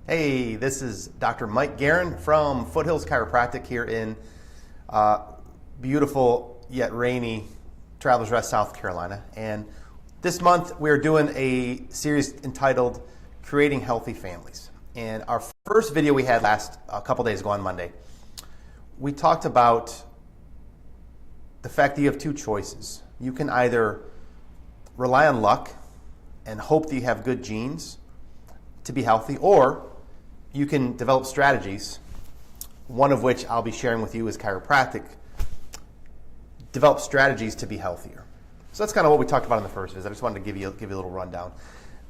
Hey, this is Dr. Mike Guerin from Foothills Chiropractic here in beautiful yet rainy Travelers Rest, South Carolina. And this month we're doing a series entitled Creating Healthy Families. And our first video we had a couple days ago on Monday, we talked about the fact that you have two choices. You can either rely on luck and hope that you have good genes to be healthy, or you can develop strategies, one of which I'll be sharing with you is chiropractic, develop strategies to be healthier. So that's kind of what we talked about in the first visit. I just wanted to give you a little rundown.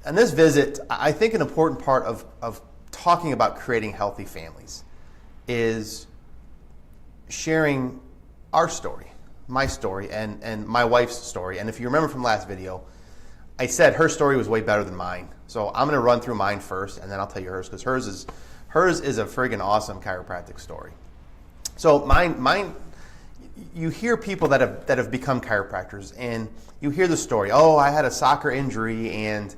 And this visit, I think an important part of talking about creating healthy families is sharing our story, my story, and my wife's story. And if you remember from last video, I said her story was way better than mine. So I'm going to run through mine first, and then I'll tell you hers, because hers is a friggin' awesome chiropractic story. So mine, you hear people that have become chiropractors, and you hear the story. Oh, I had a soccer injury, and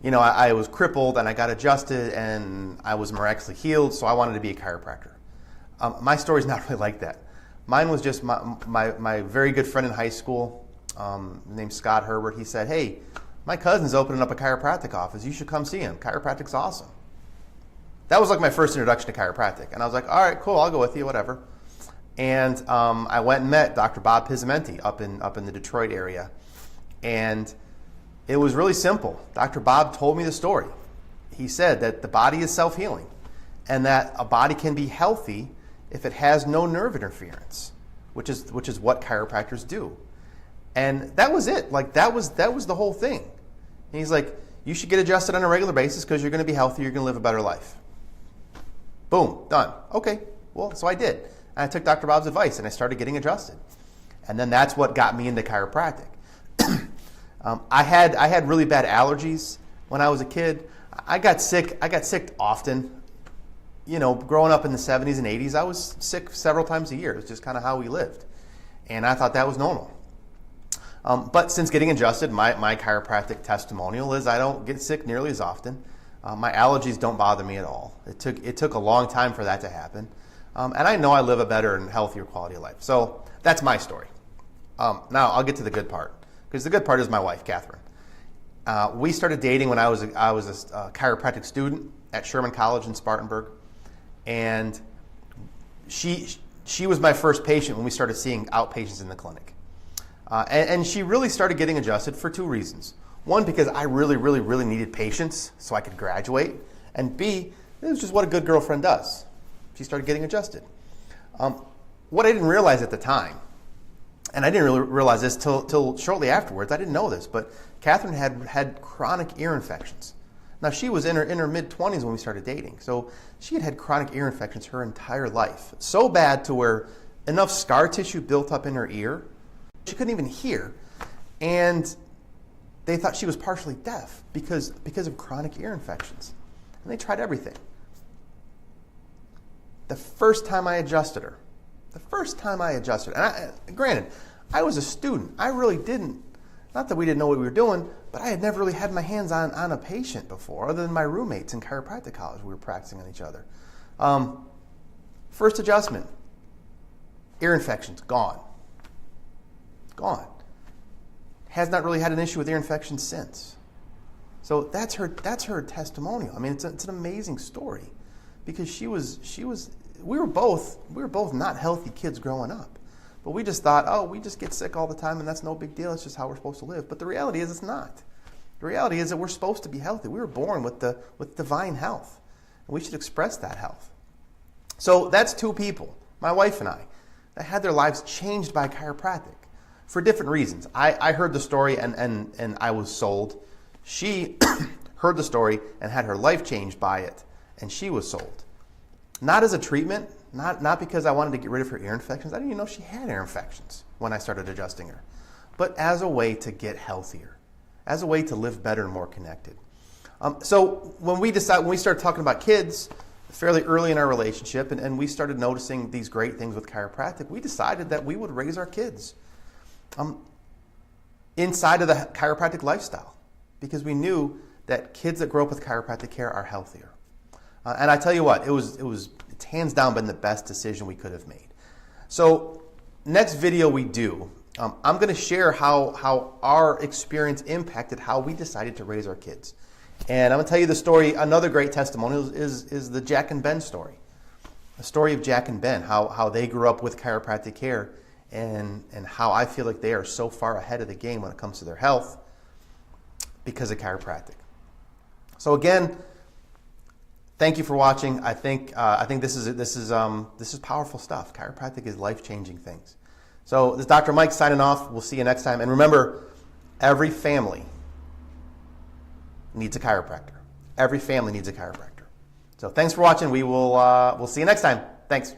I was crippled, and I got adjusted, and I was miraculously healed. So I wanted to be a chiropractor. My story's not really like that. Mine was just my very good friend in high school, named Scott Herbert. He said, "Hey, my cousin's opening up a chiropractic office. You should come see him. Chiropractic's awesome." That was like my first introduction to chiropractic. And I was like, all right, cool, I'll go with you, whatever. And I went and met Dr. Bob Pizzamenti up in the Detroit area. And it was really simple. Dr. Bob told me the story. He said that the body is self-healing and that a body can be healthy if it has no nerve interference, which is what chiropractors do. And that was it. Like that was the whole thing. And he's like, you should get adjusted on a regular basis because you're going to be healthy. You're going to live a better life. Boom, done. Okay, well, so I did. And I took Dr. Bob's advice and I started getting adjusted. And then that's what got me into chiropractic. I had really bad allergies when I was a kid. I got sick often. Growing up in the 70s and 80s, I was sick several times a year. It's just kind of how we lived. And I thought that was normal. But since getting adjusted, my chiropractic testimonial is I don't get sick nearly as often. My allergies don't bother me at all. It took a long time for that to happen. And I know I live a better and healthier quality of life. So that's my story. Now I'll get to the good part, because the good part is my wife, Catherine. We started dating when I was a chiropractic student at Sherman College in Spartanburg. And she was my first patient when we started seeing outpatients in the clinic. And she really started getting adjusted for two reasons. One, because I really, really, really needed patience so I could graduate. And B, it was just what a good girlfriend does. She started getting adjusted. What I didn't realize at the time, and I didn't really realize this till shortly afterwards, I didn't know this, but Catherine had chronic ear infections. Now, she was in her mid-20s when we started dating. So she had chronic ear infections her entire life. So bad to where enough scar tissue built up in her ear, she couldn't even hear. And they thought she was partially deaf because of chronic ear infections. And they tried everything. The first time I adjusted her, and granted, I was a student. I really didn't, not that we didn't know what we were doing, but I had never really had my hands on a patient before, other than my roommates in chiropractic college. We were practicing on each other. First adjustment, ear infections, gone. Has not really had an issue with ear infections since. So that's her testimonial. I mean, it's an amazing story, because we were both not healthy kids growing up, but we just thought, oh, we just get sick all the time and that's no big deal. It's just how we're supposed to live. But the reality is it's not. The reality is that we're supposed to be healthy. We were born with divine health, and we should express that health. So that's two people, my wife and I, that had their lives changed by chiropractic. For different reasons. I heard the story and I was sold. She heard the story and had her life changed by it, and she was sold. Not as a treatment, not because I wanted to get rid of her ear infections. I didn't even know she had ear infections when I started adjusting her. But as a way to get healthier, as a way to live better and more connected. So when we started talking about kids fairly early in our relationship, and we started noticing these great things with chiropractic, we decided that we would raise our kids inside of the chiropractic lifestyle, because we knew that kids that grow up with chiropractic care are healthier. And I tell you what, it's hands down been the best decision we could have made. So next video we do, I'm going to share how our experience impacted how we decided to raise our kids. And I'm going to tell you the story. Another great testimonial is the Jack and Ben story. The story of Jack and Ben, how they grew up with chiropractic care, and how I feel like they are so far ahead of the game when it comes to their health because of chiropractic. So again, thank you for watching. I think this is powerful stuff. Chiropractic is life-changing things. So this is Dr. Mike signing off. We'll see you next time. And remember, every family needs a chiropractor. Every family needs a chiropractor. So thanks for watching. We'll see you next time. Thanks.